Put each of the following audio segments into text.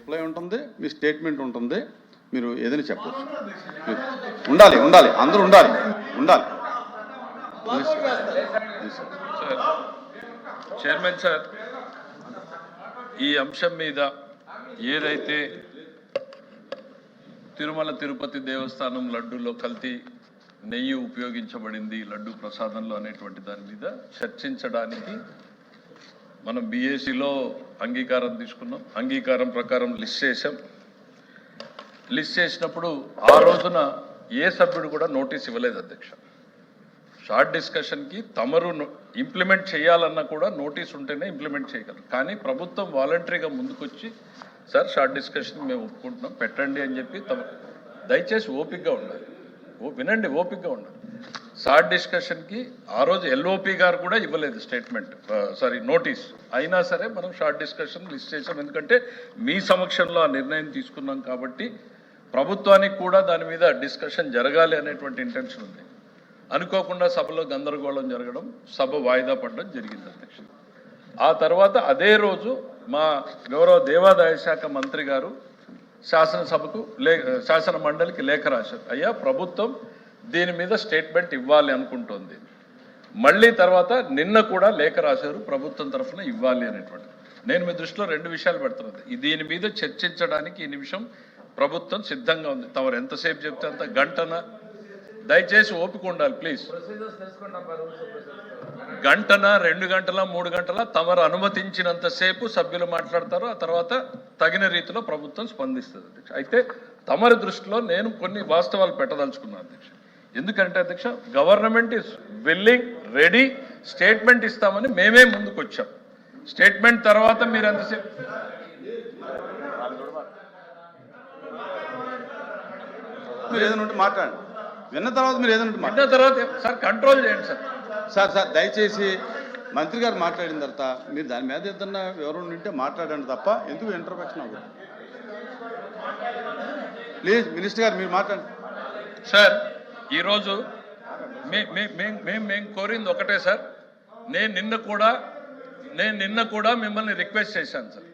Reply ఉంటుంది, మీ statement ఉంటుంది, మీరు ఏదైనా చెప్పచ్చు. ఉండాలి ఉండాలి అందరూ ఉండాలి ఉండాలి. చైర్మన్ సార్, ఈ అంశం మీద ఏదైతే తిరుమల తిరుపతి దేవస్థానం లడ్డూలో కల్తీ నెయ్యి ఉపయోగించబడింది లడ్డు ప్రసాదంలో అనేటువంటి దాని మీద చర్చించడానికి మనం బీఏసీలో అంగీకారం తీసుకున్నాం. అంగీకారం ప్రకారం లిస్ట్ చేసాం. లిస్ట్ చేసినప్పుడు ఆ రోజున ఏ సభ్యుడు కూడా నోటీస్ ఇవ్వలేదు అధ్యక్ష. షార్ట్ డిస్కషన్కి తమరు ఇంప్లిమెంట్ చేయాలన్నా కూడా నోటీస్ ఉంటేనే ఇంప్లిమెంట్ చేయగలరు. కానీ ప్రభుత్వం వాలంటరీగా ముందుకొచ్చి సార్ షార్ట్ డిస్కషన్ మేము ఒప్పుకుంటున్నాం పెట్టండి అని చెప్పి దయచేసి ఓపికగా ఉండాలి, వినండి, ఓపికగా ఉండాలి. షార్ట్ డిస్కషన్కి ఆ రోజు ఎల్ఓపి గారు కూడా ఇవ్వలేదు స్టేట్మెంట్, నోటీస్. అయినా సరే మనం షార్ట్ డిస్కషన్ లిస్ట్ చేసాం. ఎందుకంటే మీ సమక్షంలో ఆ నిర్ణయం తీసుకున్నాం కాబట్టి ప్రభుత్వానికి కూడా దాని మీద డిస్కషన్ జరగాలి అనేటువంటి ఇంటెన్షన్ ఉంది. అనుకోకుండా సభలో గందరగోళం జరగడం, సభ వాయిదా పడడం జరిగింది అధ్యక్ష. ఆ తర్వాత అదే రోజు మా గౌరవ దేవాదాయ శాఖ మంత్రి గారు శాసనసభకు శాసన మండలికి లేఖ రాశారు. అయ్యా, ప్రభుత్వం దీని మీద స్టేట్మెంట్ ఇవ్వాలి అనుకుంటోంది. మళ్ళీ తర్వాత నిన్న కూడా లేఖ రాశారు, ప్రభుత్వం తరఫున ఇవ్వాలి అనేటువంటిది. నేను మీ దృష్టిలో రెండు విషయాలు పెడుతున్నది. దీని మీద చర్చించడానికి ఈ నిమిషం ప్రభుత్వం సిద్ధంగా ఉంది. తమరు ఎంతసేపు చెప్తే అంత గంటన, దయచేసి ఓపిక ఉండాలి ప్లీజ్. గంటన 2 గంటల 3 గంటల తమరు అనుమతించినంతసేపు సభ్యులు మాట్లాడతారు. ఆ తర్వాత తగిన రీతిలో ప్రభుత్వం స్పందిస్తుంది అధ్యక్ష. అయితే తమరి దృష్టిలో నేను కొన్ని వాస్తవాలు పెట్టదలుచుకున్నాను అధ్యక్ష. ఎందుకంటే అధ్యక్ష, government is willing, ready, statement ఇస్తామని మేమే ముందుకు వచ్చాం. స్టేట్మెంట్ తర్వాత మీరు ఎంతసేపు మీరు ఏదైనా ఉంటే మాట్లాడండి, విన్న తర్వాత మీరు ఏదైనా విన్న తర్వాత సార్ కంట్రోల్ చేయండి సార్. సార్ దయచేసి మంత్రి గారు మాట్లాడిన తర్వాత మీరు దాని మీద ఏదన్నా వివరణ ఉంటే మాట్లాడండి తప్ప ఎందుకు ఇంటర్వెక్షన్ అవ్వదు. ప్లీజ్ మినిస్టర్ గారు మీరు మాట్లాడండి. సార్, ఈరోజు మేము కోరింది ఒకటే సార్. నేను నిన్న కూడా మిమ్మల్ని రిక్వెస్ట్ చేశాను సార్.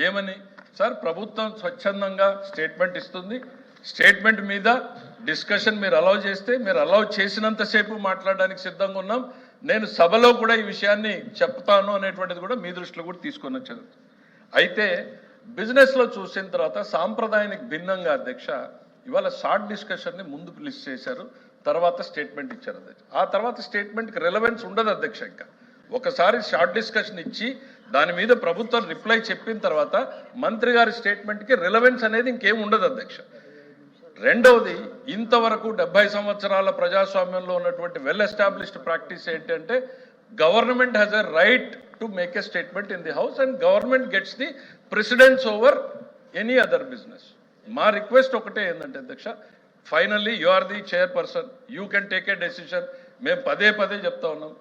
ఏమని సార్, ప్రభుత్వం స్వచ్ఛందంగా స్టేట్మెంట్ ఇస్తుంది, స్టేట్మెంట్ మీద డిస్కషన్ మీరు అలౌ చేస్తే మీరు అలౌ చేసినంతసేపు మాట్లాడడానికి సిద్ధంగా ఉన్నాం. నేను సభలో కూడా ఈ విషయాన్ని చెప్తాను అనేటువంటిది కూడా మీ దృష్టిలో కూడా తీసుకొని వచ్చాను. అయితే బిజినెస్లో చూసిన తర్వాత సాంప్రదాయానికి భిన్నంగా అధ్యక్ష ఇవాళ షార్ట్ డిస్కషన్ని ముందుకు లిస్ట్ చేశారు, తర్వాత స్టేట్మెంట్ ఇచ్చారు అధ్యక్ష. ఆ తర్వాత స్టేట్మెంట్కి రిలవెన్స్ ఉండదు అధ్యక్ష. ఇంకా ఒకసారి షార్ట్ డిస్కషన్ ఇచ్చి దాని మీద ప్రభుత్వం రిప్లై చెప్పిన తర్వాత మంత్రి గారి స్టేట్మెంట్కి రిలవెన్స్ అనేది ఇంకేం ఉండదు అధ్యక్ష. రెండవది, ఇంతవరకు 70 సంవత్సరాల ప్రజాస్వామ్యంలో ఉన్నటువంటి వెల్ ఎస్టాబ్లిష్డ్ ప్రాక్టీస్ ఏంటంటే government has a right to make a statement in the house and government gets the precedence over any other business. మా రిక్వెస్ట్ ఒకటే ఏంటంటే అధ్యక్ష, finally you are the chairperson, you can take a decision. మేము పదే చెప్తా ఉన్నాం.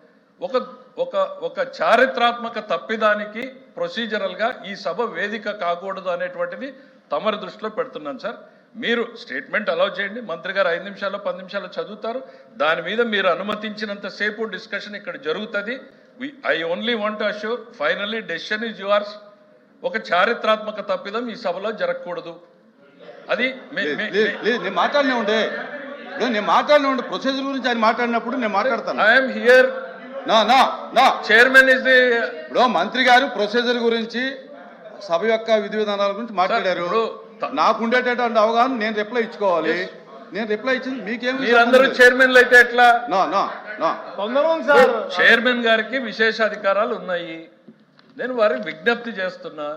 ఒక చారిత్రాత్మక తప్పిదానికి ప్రొసీజరల్గా ఈ సభ వేదిక కాకూడదు అనేటువంటిది తమరి దృష్టిలో పెడుతున్నాను సార్. మీరు స్టేట్మెంట్ అలౌ చేయండి, మంత్రి గారు 5 నిమిషాలు 10 నిమిషాలు చదువుతారు, దాని మీద మీరు అనుమతించినంతసేపు డిస్కషన్ ఇక్కడ జరుగుతుంది. I only want to assure finally decision is yours. ఒక చారిత్రాత్మక తప్పిదం ఈ సభలో జరగకూడదు. అది నేను మాట్లాడినే ఉండే ప్రొసీజర్ గురించి ఆయన మాట్లాడినప్పుడు నేను మాట్లాడతాను. I'm here. Chairman is the. ఇప్పుడు మంత్రి గారు ప్రొసీజర్ గురించి సభ యొక్క విధి విధానాల గురించి మాట్లాడారు. నాకు ఉండేటటువంటి అవగాహన నేను రిప్లై ఇచ్చుకోవాలి. నేను రిప్లై ఇచ్చింది మీకేం? మీరందరూ చైర్మన్లు అయితే ఎట్లా? సార్, చైర్మన్ గారికి విశేష అధికారాలు ఉన్నాయి. నేను వారికి విజ్ఞప్తి చేస్తున్నా,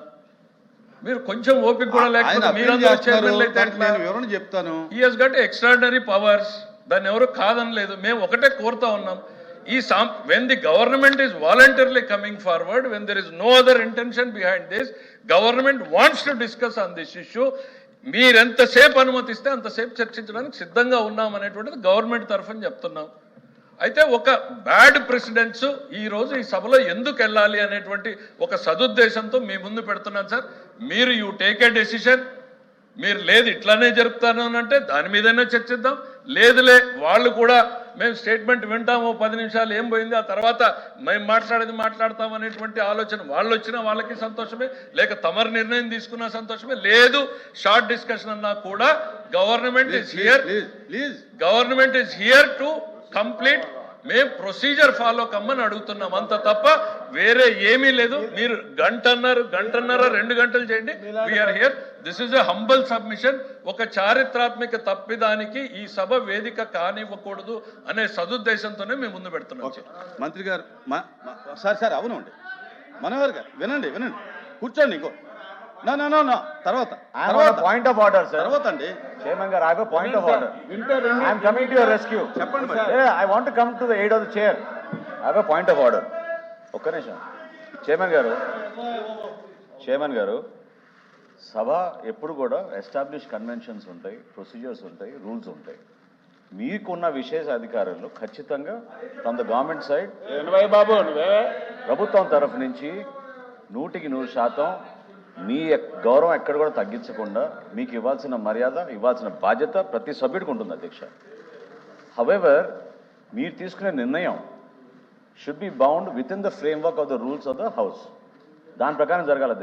మీరు కొంచెం ఓపిక కూడా లేకపోతే మీరందరూ చైర్మన్లు అయితే ఎట్లా? వివరణ చెప్తాను. He has got extraordinary powers, దాన్ని ఎవరు కాదనలేదు. మేము ఒకటే కోరుతా ఉన్నాం, when the government is voluntarily coming forward, when there is no other intention behind this, government wants to discuss on this issue, మీరు ఎంతసేపు అనుమతిస్తే అంతసేపు చర్చించడానికి సిద్ధంగా ఉన్నాం అనేటువంటిది గవర్నమెంట్ తరఫున చెప్తున్నాం. అయితే ఒక బ్యాడ్ ప్రెసిడెంట్స్ ఈరోజు ఈ సభలో ఎందుకు వెళ్ళాలి అనేటువంటి ఒక సదుద్దేశంతో మీ ముందు పెడుతున్నాను సార్. మీరు యూ టేక్ ఏ డెసిషన్. మీరు లేదు ఇట్లానే జరుపుతాను అంటే దాని మీదనే చర్చిద్దాం. లేదులే వాళ్ళు కూడా మేము స్టేట్మెంట్ వింటాము 10 నిమిషాలు ఏం పోయింది, ఆ తర్వాత మేము మాట్లాడేది మాట్లాడతాం అనేటువంటి ఆలోచన వాళ్ళు వచ్చినా వాళ్ళకి సంతోషమే, లేక తమరు నిర్ణయం తీసుకున్న సంతోషమే. లేదు షార్ట్ డిస్కషన్ అన్నా కూడా government is here, please government is here to complete. మేము ప్రొసీజర్ ఫాలో కమ్మని అడుగుతున్నాం అంత తప్ప వేరే ఏమీ లేదు. మీరు గంటన్నర 2 గంటలు చేయండి. We're here. This is a humble submission. ఒక చారిత్రాత్మక తప్పిదానికి ఈ సభ వేదిక కానివ్వకూడదు అనే సదుద్దేశంతోనే మేము ముందు పెడుతున్నాం. మంత్రి గారు సార్ అవునండి మనోహర్ గారు వినండి కూర్చోండి. ఇంకో నా తర్వాత పాయింట్ ఆఫ్ ఆర్డర్ సార్. తర్వాత అండి చైర్మన్ గారు, I have a point of order. I am coming to your rescue. చెప్పండి మరి. I want to come to the aid of the chair. I have a point of order. ఒక్క నిమిషం. Chairman గారు సభ ఎప్పుడు కూడా ఎస్టాబ్లిష్ కన్వెన్షన్స్ ఉంటాయి, procedures ఉంటాయి, rules ఉంటాయి. మీకున్న విశేష అధికారులు ఖచ్చితంగా ఫ్రమ్ ద గవర్నమెంట్ సైడ్ ప్రభుత్వం తరఫు నుంచి 100% మీ గౌరవం ఎక్కడ కూడా తగ్గించకుండా మీకు ఇవ్వాల్సిన మర్యాద, ఇవ్వాల్సిన బాధ్యత ప్రతి సభ్యుడికి ఉంటుంది అధ్యక్ష. హవెవర్ మీరు తీసుకునే నిర్ణయం should be bound with in the framework of the rules of the house. దాని ప్రకారం జరగాలి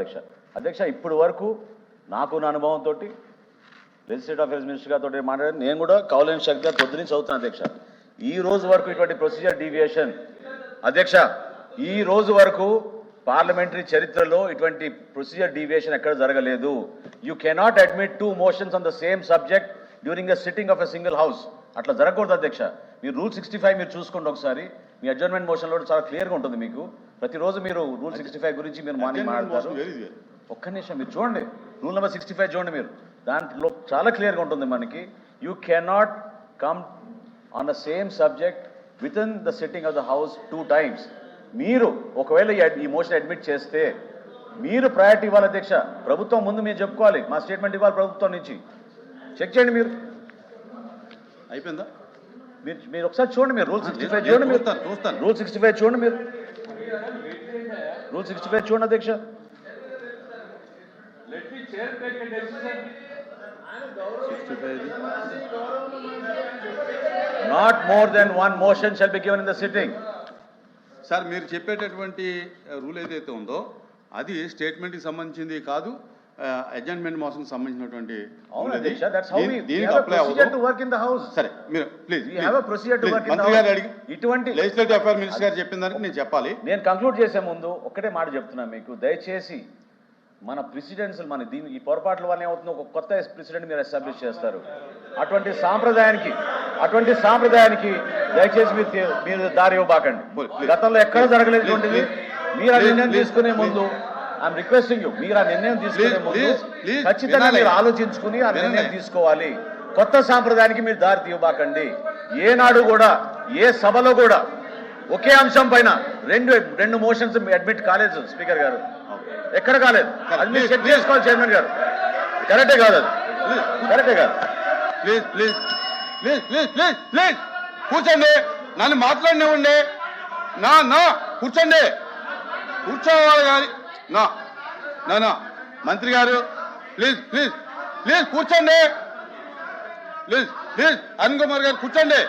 అధ్యక్ష. ఇప్పటి వరకు నాకున్న అనుభవంతో లెజిస్లేటివ్ అఫేర్స్ మినిస్టర్ గారితో మాట్లాడి నేను కూడా కౌలేని శక్తి గారు పొద్దు నుంచి చదువుతాను అధ్యక్ష. ఈ రోజు వరకు ఇటువంటి ప్రొసీజర్ డీవియేషన్ అధ్యక్ష, ఈ రోజు వరకు పార్లమెంటరీ చరిత్రలో ఇటువంటి ప్రొసీజర్ డీవియేషన్ ఎక్కడ జరగలేదు. You cannot admit 2 motions on the same subject during the sitting of a single house. అట్లా జరగకూడదు అధ్యక్ష. మీరు రూల్ 65 మీరు చూసుకోండి ఒకసారి. మీ అడ్జర్న్మెంట్ మోషన్లో చాలా క్లియర్గా ఉంటుంది మీకు. ప్రతిరోజు మీరు రూల్ 65 గురించి మీరు మార్నింగ్ మాట్లాడతారు. ఒక్క నిమిషం మీరు చూడండి, రూల్ నెంబర్ 65 చూడండి మీరు. దాంట్లో చాలా క్లియర్గా ఉంటుంది మనకి. You cannot come on the same subject with in the sitting of the house 2 times. మీరు ఒకవేళ ఈ మోషన్ అడ్మిట్ చేస్తే మీరు ప్రయారిటీ ఇవ్వాలి అధ్యక్ష. ప్రభుత్వం ముందు మీరు చెప్పుకోవాలి, మా స్టేట్మెంట్ ఇవ్వాలి ప్రభుత్వం నుంచి. చెక్ చేయండి మీరు. అయిపోయిందా? మీరు ఒకసారి చూడండి. మీరు రూల్ 65 చూడండి. మీరు చూస్తాను. రూల్ 65 చూడండి. మీరు రూల్ 65 చూడండి అధ్యక్ష. Not more than 1 motion shall be given in the sitting. Sir మీరు చెప్పేటటువంటి రూల్ ఏదైతే ఉందో అది స్టేట్మెంట్కి సంబంధించింది కాదు, అడ్జర్న్మెంట్ మోషన్ సంబంధించినటువంటి సరే మీరు ప్లీజ్ మంత్రి గారు అడిగి ఇటువంటి లెజిస్లేటివ్ అఫైర్ మినిస్టర్ గారు చెప్పిన దానికి నేను చెప్పాలి. నేను కంక్లూడ్ చేసే ముందు ఒక్కటే మాట చెప్తున్నాను మీకు. దయచేసి మన ప్రెసిడెంట్స్ మన ఈ పొరపాట్ల వల్ల ఏమవుతుందో ఒక కొత్త ప్రెసిడెంట్ మీరు ఎస్టాబ్లిష్ చేస్తారు. అటువంటి సాంప్రదాయానికి దయచేసి మీరు దారి ఇవ్వబాకండి. గతంలో ఎక్కడ జరగలేటువంటిది. మీరు ఆ నిర్ణయం తీసుకునే ముందు ఐఎమ్ రిక్వెస్టింగ్ యూ, మీరు ఆ నిర్ణయం తీసుకునే ముందు ఖచ్చితంగా మీరు ఆలోచించుకుని ఆ నిర్ణయం తీసుకోవాలి. కొత్త సాంప్రదాయానికి మీరు దారి తీయబాకండి. ఏనాడు కూడా ఏ సభలో కూడా ఒకే అంశం పైన రెండు మోషన్స్ అడ్మిట్ కాలేదు స్పీకర్ గారు. ఎక్కడ కాలేదు. అది మీరు చెక్ చేసుకోవాలి చైర్మన్ గారు. కరెక్టే కాదు, అది కరెక్టే కాదు. ప్లీజ్ కూర్చోండి. నన్ను మాట్లాడినివ్వండి. నా కూర్చోండి. కూర్చోవాలి కానీ నా మంత్రి గారు ప్లీజ్ కూర్చోండి. ప్లీజ్ అరుణ్ కుమార్ గారు కూర్చోండి.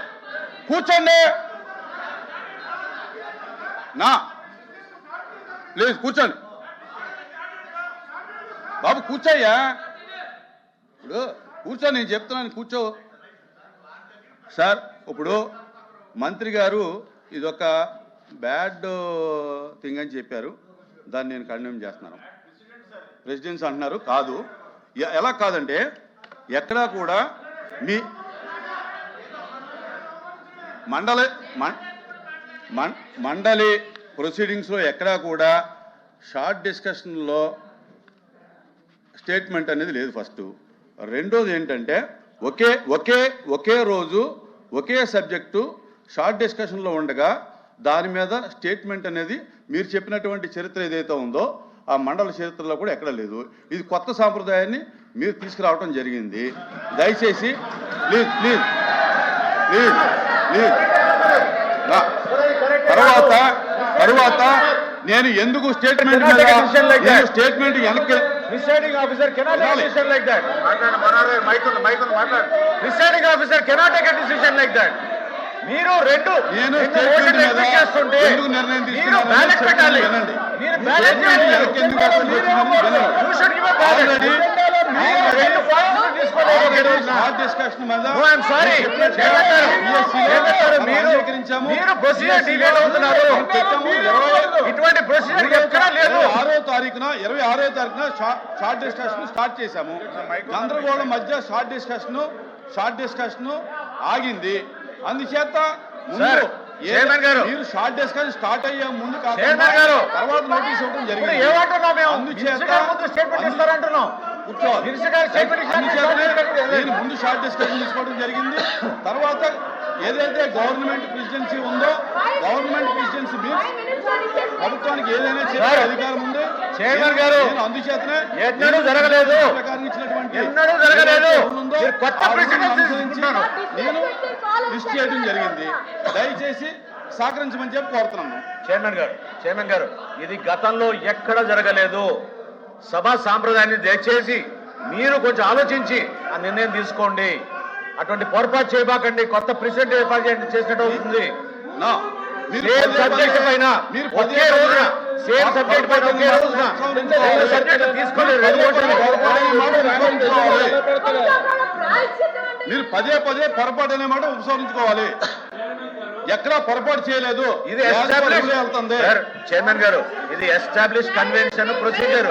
ప్లీజ్ కూర్చోండి బాబు, కూర్చోయ్యా. ఇప్పుడు కూర్చో, నేను చెప్తున్నాను కూర్చో. సార్ ఇప్పుడు మంత్రి గారు ఇదొక బ్యాడ్ థింగ్ అని చెప్పారు. దాన్ని నేను కండెమ్ చేస్తున్నాను. ప్రెసిడెంట్స్ అంటున్నారు. కాదు, ఎలా కాదంటే ఎక్కడా కూడా మీ మండలి ప్రొసీడింగ్స్లో ఎక్కడా కూడా షార్ట్ డిస్కషన్లో స్టేట్మెంట్ అనేది లేదు. ఫస్ట్. రెండోది ఏంటంటే ఒకే రోజు ఒకే సబ్జెక్టు షార్ట్ డిస్కషన్లో ఉండగా దాని మీద స్టేట్మెంట్ అనేది మీరు చెప్పినటువంటి చరిత్ర ఏదైతే ఉందో ఆ మండల చరిత్రలో కూడా ఎక్కడ లేదు. ఇది కొత్త సాంప్రదాయాన్ని మీరు తీసుకురావడం జరిగింది. దయచేసి ప్లీజ్ తర్వాత నేను ఎందుకు స్టేట్మెంట్ వెనక్కి Presiding officer cannot take a decision like that. Presiding officer cannot take a decision like that. మీరు రెండు నేను రెండు స్టేట్మెంట్ ఓట్లు మీద రిజెక్ట్ చేస్తుంటే ఎందుకు నిర్ణయం మీరు తీసుకున్నారని బ్యాలెట్ చెప్పండి, పెట్టాలి. వినండి. మీరు బ్యాలెట్ స్టేట్మెంట్ చేయాలి. వెనక్కి ఎందుకు అసలు వచ్చిందని వినండి. You should give a ballot. Already- మీరు రెండు పాయింట్లు తీసుకోలేదు. Already short discussion మీద No, I'm sorry. చెప్పినట్టుగా చేపట్టారు. BSc లో చేపట్టారు. మనం మీరు అంగీకరించాము. మీరు ప్రొసీజర్ BSc డిలే లో అవుతున్నారు. మనం పెట్టాము. ఇటువంటి ప్రొసీజర్ ఎక్కడా లేదు. 26వ తారీఖున షార్ట్ డిస్కషన్ స్టార్ట్ చేశాము. గందరగోళం మధ్య షార్ట్ డిస్కషన్ ఆగింది. అందుచేత ముందు సార్, చైర్మన్ గారు. మీరు షార్ట్ డిస్కషన్ స్టార్ట్ అయ్యే ముందు కాకుండా చైర్మన్ గారు. తర్వాత నోటీస్ ఇవ్వడం ఇప్పుడు జరిగింది. ఏమంటున్నాం మేము? అందుచేత మినిస్టర్ గారు ముందు స్టేట్మెంట్ ఇస్తారంటున్నాం. కూర్చోవాలి. మినిస్టర్ గారు స్టేట్మెంట్ అందుచేతనే ఇస్తారు. నేను ముందు షార్ట్ డిస్కషన్ తీసుకోవడం జరిగింది. తర్వాత ఏదైతే గవర్నమెంట్ ప్రెసిడెన్సీ ఉందో గవర్నమెంట్ ప్రెసిడెన్సీ మీన్స్ ప్రభుత్వానికి ఏదైనా చేసే సార్, అధికారం ఉంది. చైర్మన్ గారు, నేను అందుచేతనే ఎన్నడూ జరగలేదు. ప్రకారం ఇచ్చినటువంటి ఎన్నడూ జరగలేదు. ఏదైతే ఉందో మీరు కొత్త ఆ ప్రెసిడెన్సీ అనుసరించి తీసుకుంటున్నారు. నేను లిస్ట్ చేయడం జరిగింది. దయచేసి సహకరించమని చెప్పి కోరుతున్నాను. చైర్మన్ గారు ఇది గతంలో ఎక్కడ జరగలేదు. సభా సాంప్రదాయాన్ని దయచేసి మీరు కొంచెం ఆలోచించి ఆ నిర్ణయం తీసుకోండి. అటువంటి పొరపాటు చేయబాకండి. కొత్త ప్రెసిడెంట్ ఏర్పాటు చేసినట్టు అవుతుంది. నా మీరు సేమ్ పదే సబ్జెక్ట్ పదే- పైన మీరు పదే ఒకే పదే రోజున సేమ్ సబ్జెక్ట్ పైన ఒకే రోజున రెండు సబ్జెక్టులు తీసుకోలేదు. రెండు మోషన్లు. మీరు పదే పొరపాటు అనే మాట ఉపసంహరించుకోవాలి. ఎక్కడా పొరపాటు చేయలేదు. ఇది యాజ్ పర్ ఎస్టాబ్లిష్ రూలే వెళ్తుంది. చైర్మన్ గారు ఇది ఎస్టాబ్లిష్ కన్వెన్షన్ ప్రొసీజర్.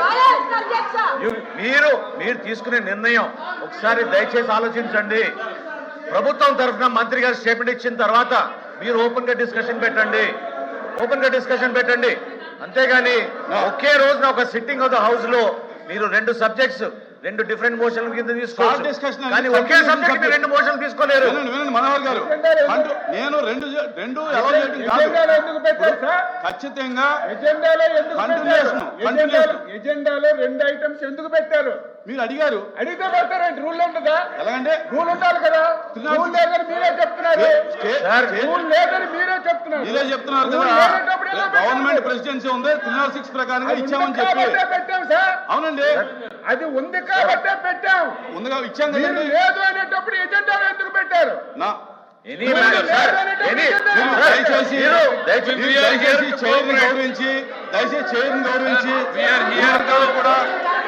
మీరు తీసుకునే నిర్ణయం ఒకసారి దయచేసి ఆలోచించండి. ప్రభుత్వం తరఫున మంత్రి గారు స్టేట్మెంట్ ఇచ్చిన తర్వాత మీరు ఓపెన్ గా డిస్కషన్ పెట్టండి. అంతేగాని ఒకే రోజున ఒక సిట్టింగ్ ఆఫ్ ద హౌస్ లో మీరు రెండు సబ్జెక్ట్స్ రెండు డిఫరెంట్ మోషన్ల కింద Short తీసుకోవాలి. discussion కానీ అనేది ఒకే సబ్జెక్ట్ మీరు రెండు మోషన్లు తీసుకోలేరు. వినండి మనోహర్ గారు. నేను రెండు ఎలా చేయడం కాదు. ఎజెండాలో ఎందుకు పెట్టారు సార్? ఖచ్చితంగా ఎజెండాలో ఎందుకు Continuation. పెట్టారు? ఎజెండాలో రెండు ఐటమ్స్ ఎందుకు పెట్టారు? మీరు అడిగారు అడిగితే పెడతారండి. రూల్ ఉండదా? ఎలాగంటే రూల్ ఉండాలి కదా. రూల్ లేదని మీరే చెప్తున్నారు. సార్, రూల్ లేదని మీరే చెప్తున్నారు. మీరే చెప్తున్నారు రూల్ కదా లేనప్పుడు ఎలా గవర్నమెంట్ పెట్టారు? ప్రెసిడెన్సీ ఉంది 306 ప్రకారంగా అది ఇచ్చామని ఉంది చెప్పి. కాబట్టే పెట్టాం సార్. అవునండి అది ఉంది కాబట్టే పెట్టాం. ముందుగా ఇచ్చాం మీరు కదండి. లేదు అనేటప్పుడు ఎజెండాలో ఎందుకు పెట్టారు? నా ఎనీ మ్యాటర్ సార్, ఎనీ మీరు దయచేసి చైర్ని గౌరవించి We are here. అందరూ కూడా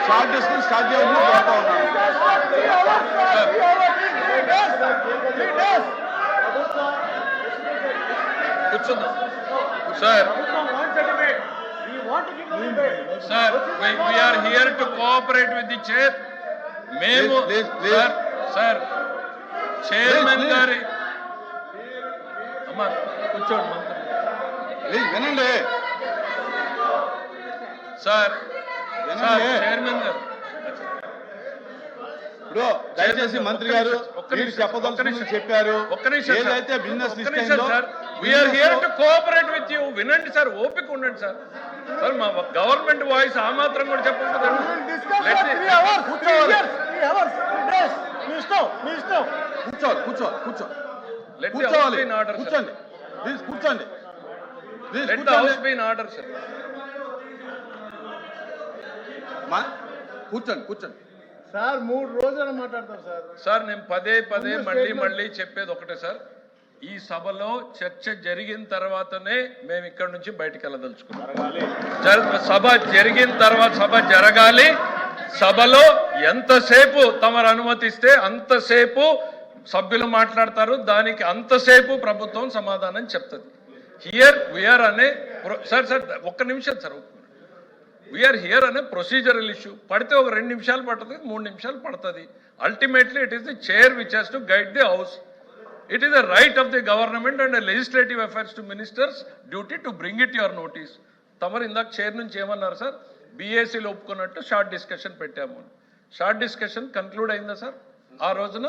షార్ట్ డిస్కషన్ స్టార్ట్ చేయాలని కోరుతా ఉన్నాను. కూర్చుందాం sir. Sir we are here to cooperate with the chair. మేము Please, please. Sir chairman Please. గారి అమ్మా కూర్చోండి మంత్రి. ప్లీజ్ వినండి సార్ వినండి. చైర్మన్ గారు ఇప్పుడు దయచేసి మంత్రి గారు ఒక్క మీరు నిమిషం, చెప్పదలుచుకుని చెప్పారు. ఒక్క నిమిషం సార్. ఏదైతే బిజినెస్ ఒక్క నిమిషం sir. We're here to cooperate with you. వినండి సార్, ఓపిక ఉండండి సార్. సార్ మా గవర్నమెంట్ వాయిస్ ఆ మాత్రం కూడా చెప్పండి కదా. కూర్చోవాలి కూర్చోండి ప్లీజ్ కూర్చోండి please let the house be in order sir. కూర్చోండి సార్ 3 రోజులు మాట్లాడతాం సార్. సార్ నేను పదే మళ్ళీ చెప్పేది ఒకటే సార్. ఈ సభలో చర్చ జరిగిన తర్వాతనే మేము ఇక్కడ నుంచి బయటికి వెళ్ళదలుచుకున్నాం. సభ జరిగిన తర్వాత సభ జరగాలి. సభలో ఎంతసేపు తమరు అనుమతిస్తే అంతసేపు సభ్యులు మాట్లాడతారు. దానికి అంతసేపు ప్రభుత్వం సమాధానం చెప్తుంది. హియర్ వీఆర్ అనే సార్ ఒక్క నిమిషం సార్. వీఆర్ హియర్ అనే ప్రొసీజరల్ ఇష్యూ. పడితే ఒక 2 నిమిషాలు పడుతుంది, 3 నిమిషాలు పడుతుంది. Ultimately it is the chair which has to guide the house. It is a right of the government and a legislative affairs to ministers duty to bring it your notice. తమరు ఇందాక chair నుంచి ఏమన్నారు సార్? బీఏసీలో ఒప్పుకున్నట్టు short discussion పెట్టాము. Short discussion conclude అయిందా sir? ఆ రోజున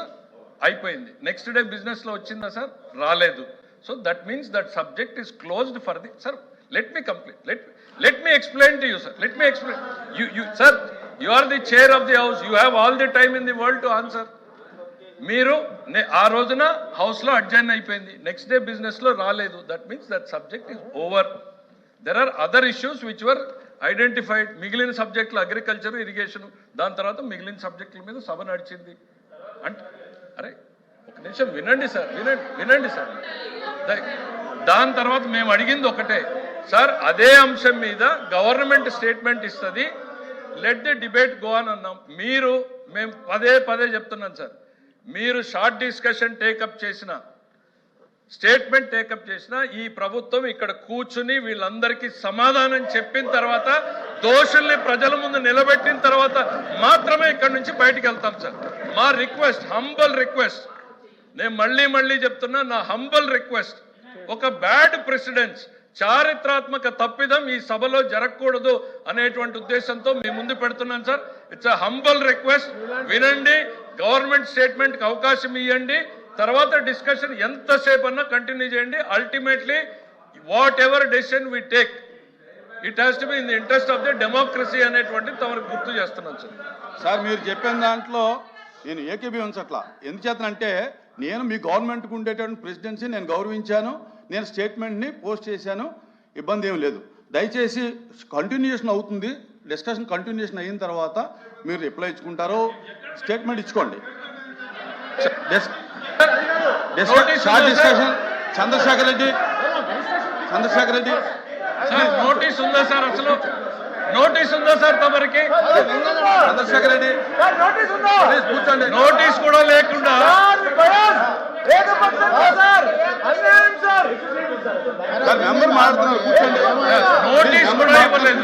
అయిపోయింది. నెక్స్ట్ డే బిజినెస్లో వచ్చిందా సార్? రాలేదు. So that means that subject is closed for the sir. Let me complete. Let me explain to you sir. Let me explain. Sir you are the chair of the house. You have all the time in the world to answer. మీరు ఆ రోజున హౌస్లో adjourned అయిపోయింది, next day బిజినెస్లో రాలేదు. That means that subject is over. There are other issues which were identified. మిగిలిన సబ్జెక్టులు agriculture, irrigation, దాని తర్వాత మిగిలిన సబ్జెక్టుల మీద సభ నడిచింది. అంటే అరే ఒక నిమిషం వినండి సార్, వినండి సార్. దాని తర్వాత మేము అడిగింది ఒకటే సార్, అదే అంశం మీద గవర్నమెంట్ స్టేట్మెంట్ ఇస్తుంది, లెట్ ది డిబేట్ గో అని అన్నాం. మేము పదే చెప్తున్నాం సార్, మీరు షార్ట్ డిస్కషన్ టేకప్ చేసిన, స్టేట్మెంట్ టేకప్ చేసిన ఈ ప్రభుత్వం ఇక్కడ కూర్చుని వీళ్ళందరికీ సమాధానం చెప్పిన తర్వాత, దోషుల్ని ప్రజల ముందు నిలబెట్టిన తర్వాత మాత్రమే ఇక్కడ నుంచి బయటికి వెళ్తాం సార్. మా రిక్వెస్ట్, హంబల్ రిక్వెస్ట్, నేను మళ్ళీ చెప్తున్నా, నా హంబల్ రిక్వెస్ట్, ఒక బ్యాడ్ ప్రెసిడెన్స్, చారిత్రాత్మక తప్పిదం ఈ సభలో జరగకూడదు అనేటువంటి ఉద్దేశంతో మీ ముందు పెడుతున్నాను sir. It's a humble request, వినండి, గవర్నమెంట్ స్టేట్మెంట్కి అవకాశం ఇవ్వండి, తర్వాత డిస్కషన్ ఎంతసేపు అన్నా కంటిన్యూ చేయండి. Ultimately whatever decision we take, it has to be in the interest of the democracy అనేటువంటి తమకు గుర్తు చేస్తున్నాను సార్. సార్ మీరు చెప్పిన దాంట్లో నేను ఏకీభవించట్లా. ఎందుచేతనంటే నేను మీ గవర్నమెంట్కి ఉండేటువంటి ప్రెసిడెన్సీ నేను గౌరవించాను, నేను స్టేట్మెంట్ని పోస్ట్ చేశాను, ఇబ్బంది ఏం లేదు. దయచేసి కంటిన్యూషన్ అవుతుంది, డిస్కషన్ కంటిన్యూషన్ అయిన తర్వాత మీరు రిప్లై ఇచ్చుకుంటారో స్టేట్మెంట్ ఇచ్చుకోండి. Short discussion. Chandrasekhar Reddy sir, notice ఉందా సార్? అసలు నోటీస్ ఉందా సార్ తమరికి? చంద్రశేఖర్ రెడ్డి ప్లీజ్ కూర్చోండి. నోటీస్ కూడా లేకుండా సార్ మెంబర్ మాట్లాడుతున్నారు, కూర్చోండి. నోటీస్ కూడా ఇవ్వలేదు.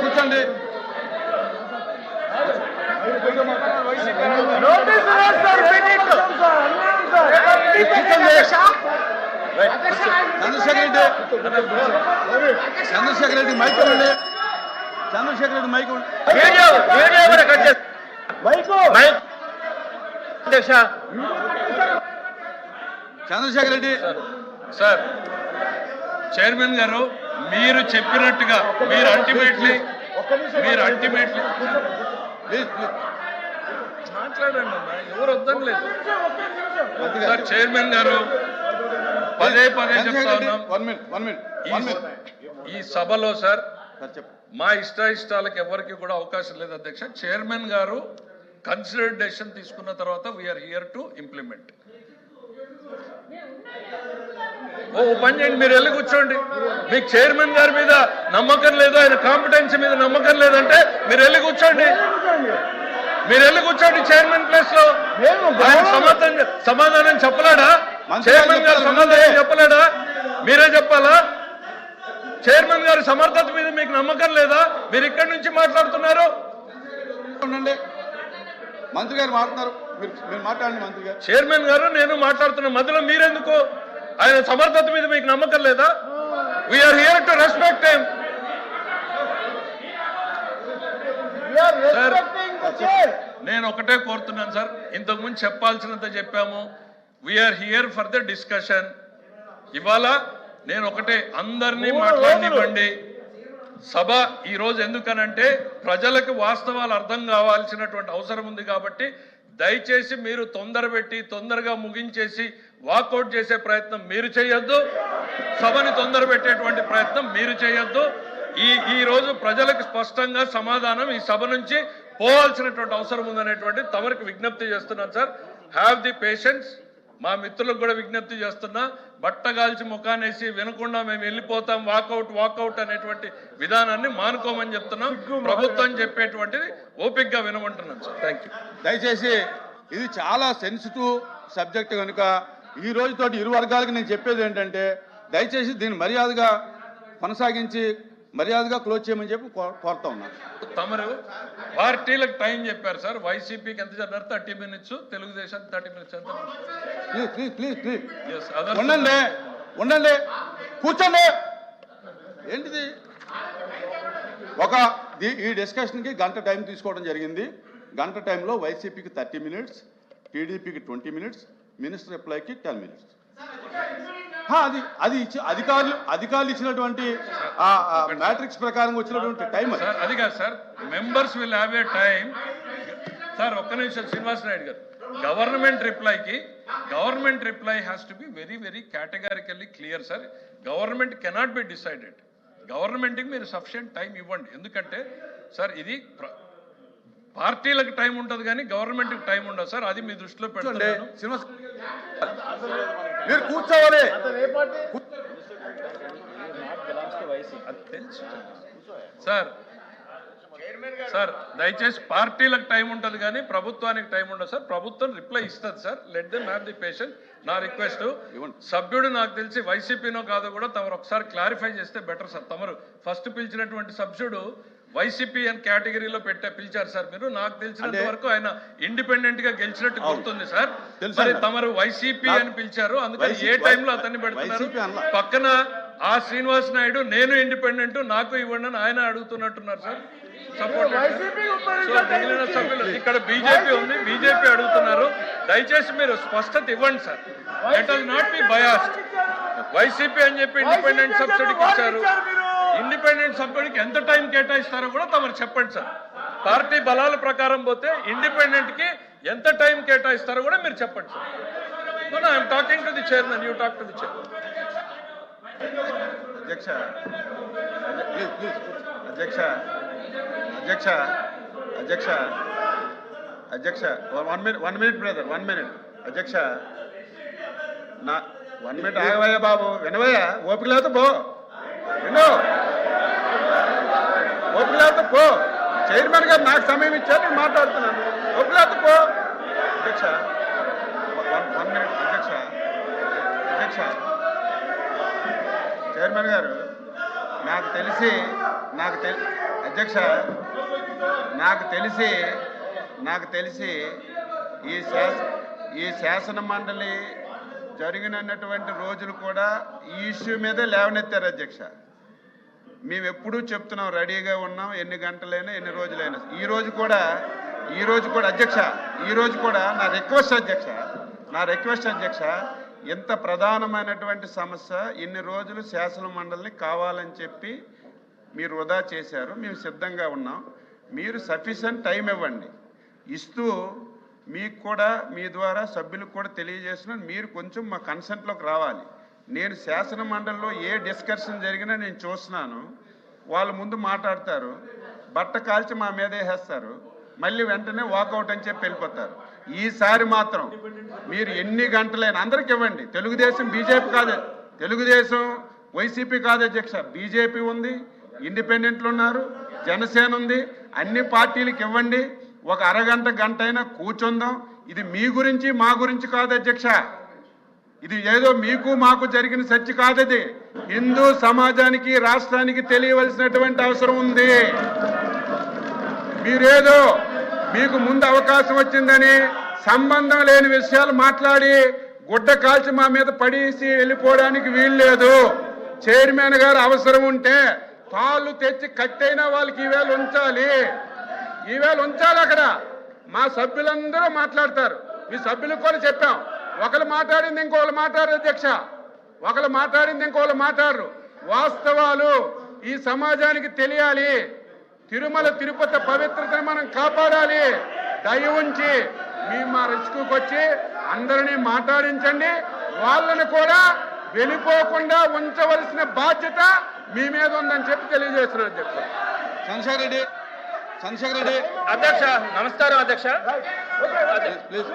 కూర్చోండి. చంద్రశేఖర్ రెడ్డి మైక్ ఇవ్వండి. Chandrasekhar Reddy mike Chandrasekhar Reddy sir, chairman గారు, మీరు చెప్పినట్టుగా మీరు అల్టిమేట్లీ మాట్లాడండి అమ్మా, ఎవరు వద్దని లేదు సార్. చైర్మన్ గారు పదే చెప్తా ఉన్నాం, ఈ సభలో సార్ మా ఇష్టాలకు ఎవరికి కూడా అవకాశం లేదు అధ్యక్ష. చైర్మన్ గారు కన్సిడర్డ్ డెసిషన్ తీసుకున్న తర్వాత వీఆర్ హియర్ టు ఇంప్లిమెంట్. ఓ పని చేయండి, మీరు వెళ్ళి కూర్చోండి. మీకు చైర్మన్ గారి మీద నమ్మకం లేదు, ఆయన కాంపిటెన్సీ మీద నమ్మకం లేదంటే మీరు వెళ్ళి కూర్చోండి. చైర్మన్ ప్లేస్ లో ఆయన సమాధానం చెప్పలేడా? చైర్మన్ గారు సమాధానం చెప్పలేడా? మీరే చెప్పాలా? చైర్మన్ గారి సమర్థత మీద మీకు నమ్మకం లేదా? మీరు ఇక్కడి నుంచి మాట్లాడుతున్నారు. మంత్రి గారు మాట్లాడుతున్నారు, మీరు మాట్లాడండి. మంత్రి గారు, చైర్మన్ గారు, నేను మాట్లాడుతున్న మధ్యలో మీరెందుకు? ఆయన సమర్థత మీద మీకు నమ్మకం లేదా? We're here to respect him. నేను ఒకటే కోరుతున్నాను సార్, ఇంతకుముందు చెప్పాల్సినంత చెప్పాము. We're here for the discussion. ఇవాళ నేను ఒకటే, అందరినీ మాట్లాడనివ్వండి. సభ ఈ రోజు ఎందుకనంటే ప్రజలకు వాస్తవాలు అర్థం కావాల్సినటువంటి అవసరం ఉంది కాబట్టి దయచేసి మీరు తొందరగా ముగించేసి వాకౌట్ చేసే ప్రయత్నం మీరు చేయొద్దు, సభని తొందర పెట్టేటువంటి ప్రయత్నం మీరు చేయొద్దు. ఈ రోజు ప్రజలకు స్పష్టంగా సమాధానం ఈ సభ నుంచి పోవాల్సినటువంటి అవసరం ఉందనేటువంటి తమరికి విజ్ఞప్తి చేస్తున్నాను సార్. Have the patience. మా మిత్రులకు కూడా విజ్ఞప్తి చేస్తున్నా, బట్టగాల్చి ముఖానేసి వినకుండా మేము వెళ్ళిపోతాం, వాకౌట్ అనేటువంటి విధానాన్ని మానుకోమని చెప్తున్నాం. ప్రభుత్వం చెప్పేటువంటిది ఓపికగా వినమంటున్నాం సార్. Thank you. దయచేసి ఇది చాలా సెన్సిటివ్ సబ్జెక్ట్ కనుక ఈ రోజుతోటి ఇరు వర్గాలకి నేను చెప్పేది ఏంటంటే, దయచేసి దీన్ని మర్యాదగా కొనసాగించి మర్యాదగా క్లోజ్ చేయమని చెప్పి కోరుతా ఉన్నాను. తమరు పార్టీలకు టైం చెప్పారు సార్. వైసీపీకి ఎంత చెప్పారు? 30 minutes, తెలుగుదేశానికి 30 minutes. ఎంత? ప్లీజ్ ఉండండి, కూర్చోండి. ఏంటిది? ఈ డిస్కషన్కి గంట టైం తీసుకోవడం జరిగింది. గంట టైంలో వైసీపీకి 30 minutes, టీడీపీకి 20 minutes, మినిస్టర్ రిప్లైకి 10 minutes. అది అధికారులు ఇచ్చినటువంటి మ్యాట్రిక్స్ ప్రకారం వచ్చినటువంటి టైం అది కాదు sir. Members will have a time sir. ఒక్క నిమిషం శ్రీనివాస్ నాయుడు గారు, government reply has to be very కేటగారికల్లీ clear sir. Government cannot be decided. గవర్నమెంట్కి మీరు సఫిషియంట్ టైం ఇవ్వండి. ఎందుకంటే సార్ ఇది పార్టీలకు టైం ఉంటుంది కానీ గవర్నమెంట్కి టైం ఉండదు సార్, అది మీ దృష్టిలో పెట్టుకోండి. శ్రీనివాస్ మీరు కూర్చోవాలి. అది తెలుసు సార్. సార్ దయచేసి పార్టీలకు టైం ఉంటుంది కానీ ప్రభుత్వానికి టైం ఉండదు సార్. ప్రభుత్వం రిప్లై ఇస్తుంది sir. Let them have the patient. నా రిక్వెస్ట్ సభ్యుడు నాకు తెలిసి వైసీపీనో కాదో కూడా తమరు ఒకసారి క్లారిఫై చేస్తే బెటర్ సార్. తమరు ఫస్ట్ పిలిచినటువంటి సభ్యుడు వైసీపీ అని కేటగిరీలో పిలిచారు సార్ మీరు. నాకు తెలిసినంత వరకు ఆయన ఇండిపెండెంట్ గా గెలిచినట్టు గుర్తుంది సార్. మరి తమరు వైసీపీ అని పిలిచారు, అందుకని ఏ టైంలో అతన్ని పెడుతున్నారు? పక్కన ఆ శ్రీనివాస్ నాయుడు నేను ఇండిపెండెంట్ నాకు ఇవ్వండి అని ఆయన అడుగుతున్నట్టున్నారు సార్. సపోర్ట్ మిగిలిన సభ్యులు ఇక్కడ బీజేపీ ఉంది, బీజేపీ అడుగుతున్నారు. దయచేసి మీరు స్పష్టత ఇవ్వండి sir. Let us not be biased. YCP అని చెప్పి ఇండిపెండెంట్ సబ్సిడీకి ఇచ్చారు. ఇండిపెండెంట్ సభ్యుడికి ఎంత టైం కేటాయిస్తారో కూడా తమరు చెప్పండి సార్. పార్టీ బలాల ప్రకారం పోతే ఇండిపెండెంట్ కి ఎంత టైం కేటాయిస్తారో కూడా మీరు చెప్పండి sir. I'm talking to the chairman, you talk to the chairman. అధ్యక్ష అధ్యక్ష అధ్యక్ష అధ్యక్ష అధ్యక్ష 1 minute బ్రదర్, 1 minute. అధ్యక్ష నా 1 minute ఆగవయ్యా బాబు, వినవయ్యా, ఓపిక లేకపోతే పో, విను, ఓపిక లేకపోతే పో. చైర్మన్ గారు నాకు సమయం ఇచ్చారు, నేను మాట్లాడుతున్నాను. ఓపిక లేకపోతే పో. అధ్యక్ష 1 minute. అధ్యక్ష అధ్యక్ష చైర్మన్ గారు అధ్యక్ష నాకు తెలిసి ఈ శాసన మండలి జరిగినటువంటి రోజులు కూడా ఈ ఇష్యూ మీదే లేవనెత్తారు అధ్యక్ష. మేము ఎప్పుడూ చెప్తున్నాం, రెడీగా ఉన్నాం, ఎన్ని గంటలైనా ఎన్ని రోజులైనా. ఈ రోజు కూడా అధ్యక్ష, ఈ రోజు కూడా నా రిక్వెస్ట్ అధ్యక్ష, ఎంత ప్రధానమైనటువంటి సమస్య, ఇన్ని రోజులు శాసన మండలిని కావాలని చెప్పి మీరు వృధా చేశారు. మేము సిద్ధంగా ఉన్నాం. మీరు సఫిషియెంట్ టైం ఇవ్వండి. ఇస్తూ మీకు కూడా మీ ద్వారా సభ్యులకు కూడా తెలియజేస్తున్నాను, మీరు కొంచెం మా కన్సెంట్లోకి రావాలి. నేను శాసన మండలిలో ఏ డిస్కషన్ జరిగినా నేను చూస్తున్నాను. వాళ్ళ ముందు మాట్లాడతారు, బట్ట కాల్చి మా మీద వేసేస్తారు, మళ్ళీ వెంటనే వాకౌట్ అని చెప్పి వెళ్ళిపోతారు. ఈసారి మాత్రం మీరు ఎన్ని గంటలైనా అందరికి ఇవ్వండి. తెలుగుదేశం బీజేపీ కాదు, తెలుగుదేశం వైసీపీ కాదు అధ్యక్ష, బీజేపీ ఉంది, ఇండిపెండెంట్లు ఉన్నారు, జనసేన ఉంది, అన్ని పార్టీలకు ఇవ్వండి. ఒక అరగంట గంట అయినా కూర్చుందాం. ఇది మీ గురించి మా గురించి కాదు అధ్యక్ష, ఇది ఏదో మీకు మాకు జరిగిన చర్చ కాదు. ఇది హిందూ సమాజానికి రాష్ట్రానికి తెలియవలసినటువంటి అవసరం ఉంది. మీరేదో మీకు ముందు అవకాశం వచ్చిందని సంబంధం లేని విషయాలు మాట్లాడి గుడ్డ కాల్చి మా మీద పడేసి వెళ్ళిపోవడానికి వీల్లేదు. చైర్మన్ గారు అవసరం ఉంటే తాళ్ళు తెచ్చి కట్టైనా వాళ్ళకి ఈవేళ ఉంచాలి. అక్కడ మా సభ్యులందరూ మాట్లాడతారు. మీ సభ్యులకు కూడా చెప్పాం, ఒకరు మాట్లాడింది ఇంకోళ్ళు మాట్లాడరు అధ్యక్ష, ఒకరు మాట్లాడింది ఇంకోళ్ళు మాట్లాడరు. వాస్తవాలు ఈ సమాజానికి తెలియాలి. తిరుమల తిరుపతి పవిత్రతను మనం కాపాడాలి. దయ ఉంచి మా రిస్కుకి వచ్చి అందరినీ మాట్లాడించండి. వాళ్ళని కూడా వెళ్ళిపోకుండా ఉంచవలసిన బాధ్యత మీ మీద ఉందని చెప్పి తెలియజేస్తున్నారు అధ్యక్ష. చంద్రశేఖర్ రెడ్డి అధ్యక్ష నమస్కారం అధ్యక్ష. ప్లీజ్